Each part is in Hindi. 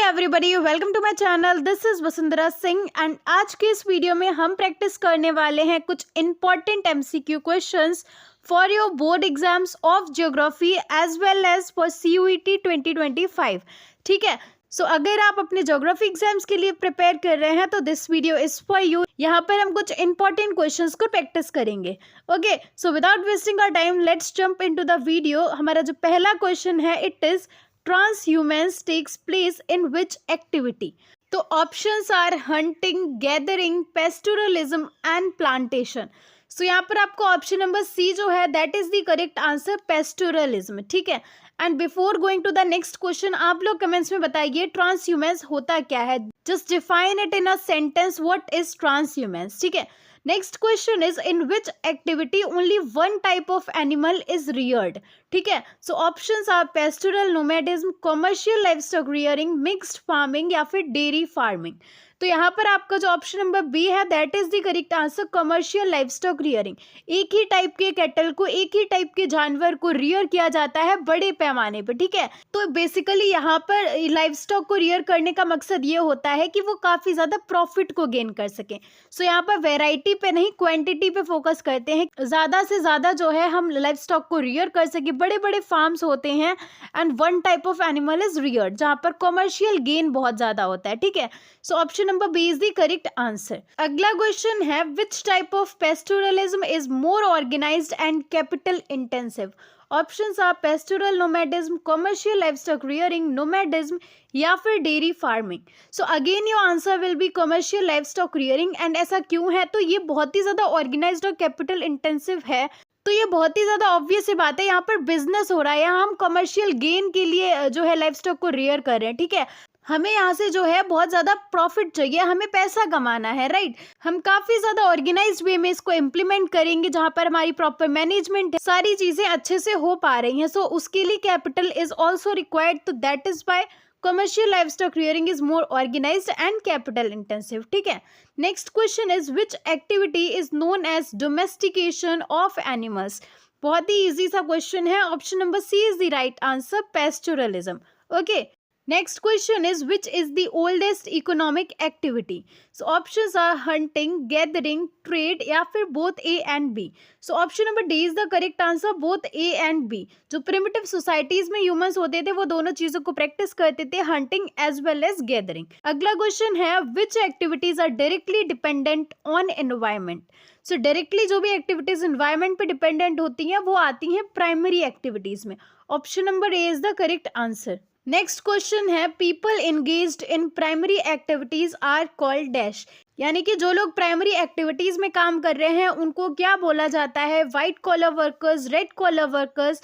Everybody, welcome to my channel. This is Vasundhara Singh and आज के इस वीडियो में हम प्रैक्टिस करने वाले हैं कुछ important MCQ questions for your board exams of geography as well as for CUET 2025। ठीक है, सो अगर आप अपने ज्योग्राफी एग्जाम्स के लिए प्रिपेयर कर रहे हैं तो this video is for you. यहाँ पर हम कुछ इंपॉर्टेंट क्वेश्चंस को प्रैक्टिस करेंगे। Okay, so without wasting our time let's jump into the video. हमारा जो पहला क्वेश्चन है, it is transhumance takes place in which activity? तो options are hunting, gathering, pastoralism and plantation. So यहाँ पर आपको ऑप्शन नंबर सी जो है that is the correct answer, pastoralism. ठीक है, and before going to the next question आप लोग कमेंट्स में बताइए ट्रांसह्यूमेंस होता क्या है। Just define it in a sentence, what is transhumance. ठीक है, next question is in which activity only one type of animal is reared. ठीक है, so options are pastoral, nomadism, commercial livestock rearing, mixed farming या फिर डेयरी फार्मिंग। तो यहाँ पर आपका जो ऑप्शन नंबर बी है that is the correct answer, commercial livestock rearing. एक ही टाइप के कैटल को, एक ही टाइप के जानवर को रियर किया जाता है बड़े पैमाने पर। ठीक है, तो बेसिकली यहाँ पर लाइवस्टॉक को रियर करने का मकसद ये होता है कि वो काफी ज्यादा प्रॉफिट को गेन कर सके। सो यहाँ पर वेराइटी पे नहीं क्वांटिटी पे फोकस करते हैं, ज्यादा से ज्यादा जो है हम लाइवस्टॉक को रियर कर सके। बड़े बड़े फार्म्स होते हैं and one type of animal is Rudyard, जहाँ पर कमर्शियल गेन बहुत ज्यादा होता है। ठीक है, so option number B is the correct answer. अगला क्वेश्चन है, which type of pastoralism is more organized and capital intensive. Options are pastoral, nomadism, commercial livestock rearing, nomadism या फिर dairy farming. So again your answer will be commercial livestock rearing. And ऐसा क्यों है, तो ये बहुत ही ज्यादा ऑर्गेनाइज्ड और कैपिटल इंटेंसिव है, तो ये बहुत ही ज्यादा ऑब्वियस सी बात है, यहाँ पर बिजनेस हो रहा है, यहाँ हम कमर्शियल गेन के लिए जो है लाइवस्टॉक को रियर कर रहे हैं। ठीक है, हमें यहाँ से जो है बहुत ज्यादा प्रॉफिट चाहिए, हमें पैसा कमाना है, राइट। हम काफी ज्यादा ऑर्गेनाइज्ड वे में इसको इम्प्लीमेंट करेंगे, जहाँ पर हमारी प्रॉपर मैनेजमेंट है, सारी चीजें अच्छे से हो पा रही हैं। सो उसके लिए कैपिटल इज ऑल्सो रिक्वायर्ड, तो that is why commercial livestock rearing is more organized and capital intensive. ठीक है, next question is which activity is known as domestication of animals। बहुत ही इजी सा क्वेश्चन है, option number C is the right answer, pastoralism. Okay, next question is which is the oldest economic activity. So options are hunting, gathering, trade या फिर both A and B. So option number D is the correct answer, both A and B. जो प्रिमिटिव सोसाइटीज में ह्यूमंस होते थे वो दोनों चीजों को प्रैक्टिस करते थे, hunting as well as gathering. अगला क्वेश्चन है, which activities are directly dependent on environment. So directly जो भी एक्टिविटीज एनवायरमेंट पे डिपेंडेंट होती हैं वो आती हैं प्राइमरी एक्टिविटीज में। Option number A is the correct answer. Next question है, people engaged in primary activities are called dash. यानी कि जो लोग प्राइमरी एक्टिविटीज में काम कर रहे हैं उनको क्या बोला जाता है, white collar workers, red collar workers,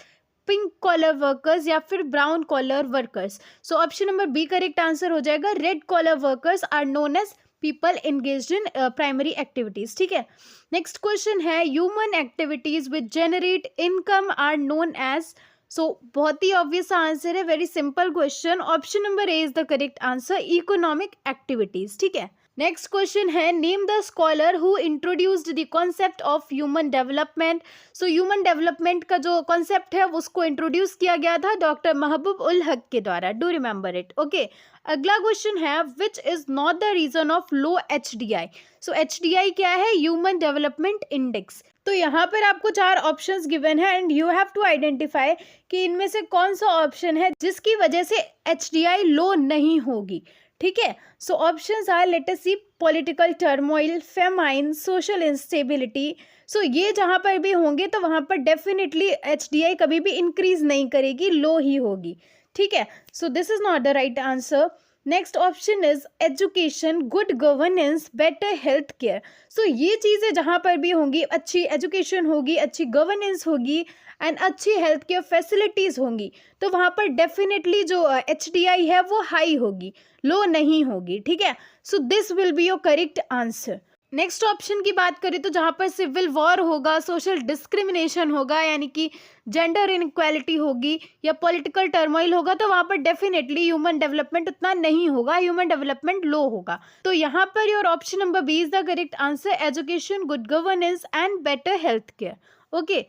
pink collar workers या फिर brown collar workers. So option number b correct answer हो जाएगा, red collar workers are known as people engaged in primary activities. ठीक है, नेक्स्ट क्वेश्चन है, human activities which generate income are known as. So बहुत ही ऑब्वियस आंसर है, very simple question, option number A is the correct answer, economic activities. ठीक है, नेक्स्ट क्वेश्चन है, name the scholar who introduced the concept of human development. So human development का जो कॉन्सेप्ट है उसको इंट्रोड्यूस किया गया था डॉक्टर महबूब उल हक के द्वारा, डू रिमेंबर इट। ओके, अगला क्वेश्चन है, which is not the reason of low HDI। सो HDI क्या है, ह्यूमन डेवलपमेंट इंडेक्स। तो यहाँ पर आपको 4 ऑप्शंस गिवन है and you have to identify कि इनमें से कौन सा ऑप्शन है जिसकी वजह से HDI लो नहीं होगी। ठीक है, so options are, let us see, political turmoil, famine, social instability. So ये जहाँ पर भी होंगे तो वहाँ पर डेफिनेटली HDI कभी भी इंक्रीज नहीं करेगी, लो ही होगी। ठीक है, so this is not the right answer. Next option is education, good governance, better health care. So ये चीज़ें जहाँ पर भी होंगी, अच्छी एजुकेशन होगी, अच्छी गवर्नेंस होगी एंड अच्छी हेल्थ केयर फैसिलिटीज़ होंगी, तो वहाँ पर डेफिनेटली जो HDI है वो हाई होगी, लो नहीं होगी। ठीक है, so this will be your correct answer. Next option की बात करें तो जहाँ पर सिविल वॉर होगा, सोशल डिस्क्रिमिनेशन होगा यानी कि जेंडर इनक्वालिटी होगी या पॉलिटिकल टर्मोइल होगा, तो वहाँ पर डेफिनेटली ह्यूमन डेवलपमेंट उतना नहीं होगा, ह्यूमन डेवलपमेंट लो होगा। तो यहाँ पर your option number B is the correct answer, education, good governance and better health care. Okay,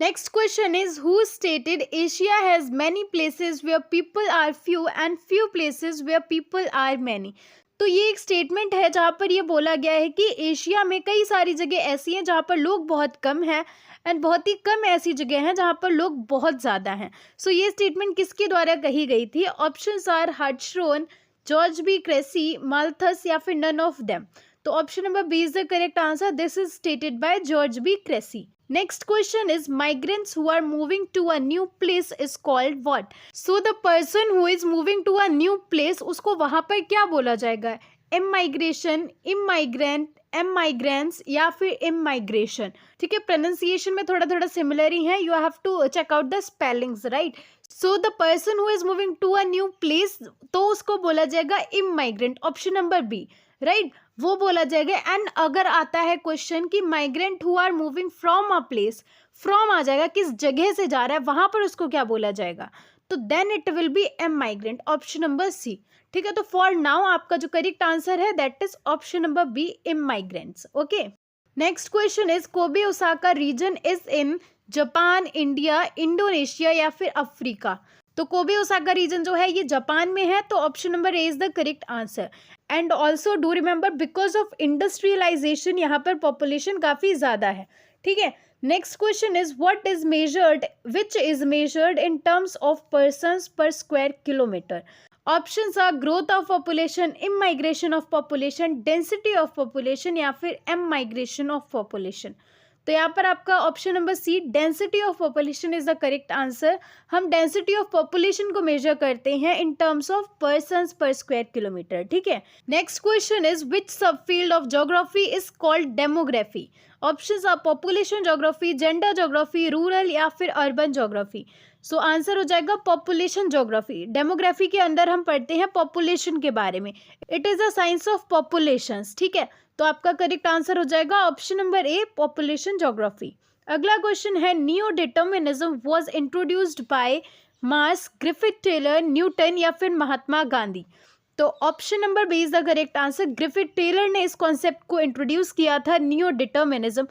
Next question is, who stated Asia has many places where people are few and few places where people are many? तो ये एक स्टेटमेंट है जहाँ पर ये बोला गया है कि एशिया में कई सारी जगह ऐसी हैं जहाँ पर लोग बहुत कम हैं एंड बहुत ही कम ऐसी जगह हैं जहाँ पर लोग बहुत ज़्यादा हैं. सो ये स्टेटमेंट किसके द्वारा कही गई थी? Options are Hartshorne, George B Cressey, Malthus या फिर नन ऑफ देम. तो option number B is the correct answer. This is stated by George B Cressey. Next question is, migrants who are moving to a new place is called what? So the person who is moving to a new place, उसको वहाँ पर क्या बोला जाएगा? इमाइग्रेशन, इमाइग्रेंट, इमाइग्रेंट्स या फिर इमाइग्रेशन. ठीक है, प्रोनाउंसिएशन में थोड़ा थोड़ा सिमिलर ही है. You have to check out the spellings, right. So the person who is moving to a new place, तो उसको बोला जाएगा immigrant. Option number b, right, वो बोला जाएगा. एंड अगर आता है क्वेश्चन कि migrant who are moving from a place, from आ जाएगा किस जगह से जा रहा है, वहां पर उसको क्या बोला जाएगा? तो then it will be emigrant. Option number c. ठीक है, तो फॉर नाउ आपका जो करेक्ट आंसर है that is option number b, immigrants. Okay. Next question is, Kobe Osaka region is in Japan, India, Indonesia या फिर अफ्रीका? तो कोबे ओसाका रीजन जो है ये जापान में है, तो option number A is the correct answer. And also do remember, because of industrialization यहाँ पर पॉपुलेशन काफ़ी ज़्यादा है. ठीक है. Next question is, what is measured, which is measured in terms of persons per square kilometer? Options are growth of population, immigration of population, density of population या फिर एम माइग्रेशन ऑफ पॉपुलेशन. तो यहाँ पर आपका option number C, density of population is the correct answer. हम डेंसिटी ऑफ पॉपुलेशन को मेजर करते हैं in terms of persons per square kilometre. ठीक है. Next question is, which sub field of geography is called demography? Options are population geography, gender geography, rural या फिर अर्बन ज्योग्राफी. सो आंसर हो जाएगा पॉपुलेशन ज्योग्राफी. डेमोग्राफी के अंदर हम पढ़ते हैं पॉपुलेशन के बारे में. It is a science of populations. ठीक है, तो आपका करेक्ट आंसर हो जाएगा option number A, population geography. अगला क्वेश्चन है, neo determinism was introduced by Mars, Griffith, Taylor, Newton या फिर महात्मा गांधी? तो option number B is the correct answer. Griffith Taylor ने इस कॉन्सेप्ट को इंट्रोड्यूस किया था, नियो डिटर्मिनिज्म.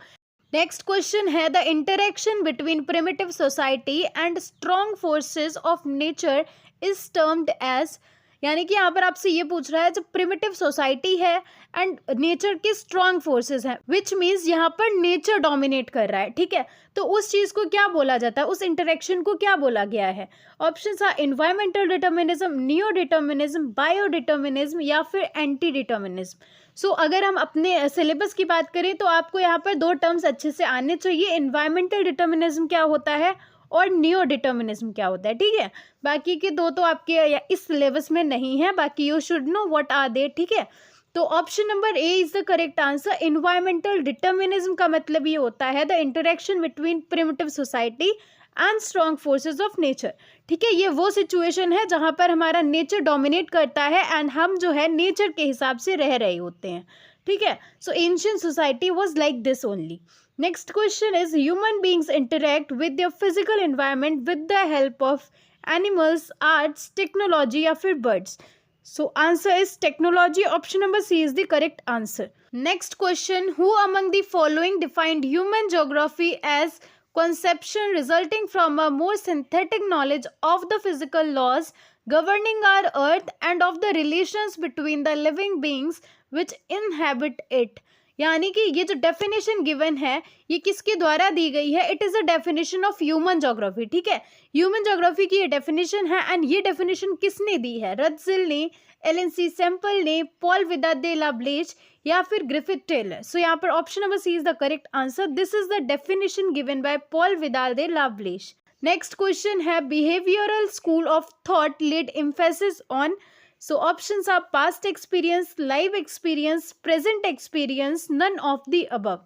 नेक्स्ट क्वेश्चन है, the interaction between primitive society and strong forces of nature is termed as. यानी कि यहाँ पर आपसे ये पूछ रहा है, जब प्रिमिटिव सोसाइटी है एंड नेचर के स्ट्रॉन्ग फोर्सेस हैं, विच मीन्स यहाँ पर नेचर डोमिनेट कर रहा है. ठीक है, तो उस चीज़ को क्या बोला जाता है, उस इंटरेक्शन को क्या बोला गया है? Options are environmental determinism, neo determinism, bio determinism या फिर एंटी डिटर्मिनिज्म. सो अगर हम अपने सिलेबस की बात करें तो आपको यहाँ पर दो टर्म्स अच्छे से आने चाहिए. इन्वायरमेंटल डिटर्मिनिज्म क्या होता है और नियो डिटर्मिनिज्म क्या होता है. ठीक है, बाकी के दो तो आपके इस सिलेबस में नहीं है, बाकी you should know what are they. ठीक है, तो option number A is the correct answer. Environmental determinism का मतलब ये होता है the interaction between primitive society and strong forces of nature. ठीक है, ये वो सिचुएशन है जहाँ पर हमारा नेचर डोमिनेट करता है एंड हम जो है नेचर के हिसाब से रह रहे होते हैं. ठीक है, so ancient society was like this only. Next question is, human beings interact with their physical environment with the help of animals, arts, technology या फिर birds. So answer is technology. Option number C is the correct answer. Next question, who among the following defined human geography as conception resulting from a more synthetic knowledge of the physical laws governing our earth and of the relations between the living beings which inhabit it? यानी कि ये जो डेफिनेशन गिवन है ये किसके द्वारा दी गई है? It is a definition of human geography. ठीक है, ह्यूमन ज्योग्राफी की ये डेफिनेशन है एंड ये डेफिनेशन किसने दी है? रत्जिल ने, एलन.सी. सैम्पल ने, पॉल विदा दे लाब्लेज या फिर ग्रिफिथ टेलर. सो यहाँ पर option number C is the correct answer. This is the definition given by Paul Vidal de la Blache. Next question है, behavioural school of thought laid emphasis on. So options are past experience, life experience, present experience, none of the above.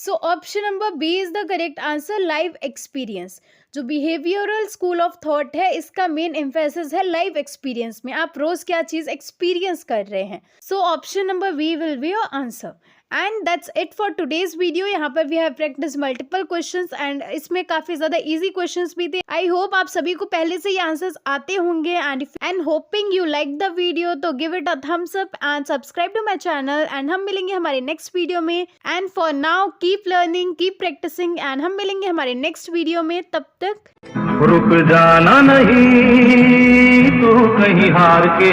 So option number B is the correct answer, life experience. जो behavioral school of thought है इसका main emphasis है life experience में. आप रोज क्या चीज़ experience कर रहे हैं. So option number B will be your answer. And that's it for today's video. यहाँ पर we have practice multiple questions and इसमें काफी ज्यादा इजी क्वेश्चंस भी थे। आई होप आप सभी को पहले से ही आंसर्स आते होंगे and hoping you like the video, तो give it a thumbs up and subscribe to my channel and हम मिलेंगे हमारे नेक्स्ट वीडियो में। And for now keep learning, keep practicing and हम मिलेंगे हमारे नेक्स्ट वीडियो में। तब तक रुक जाना नहीं तू कहीं हार के।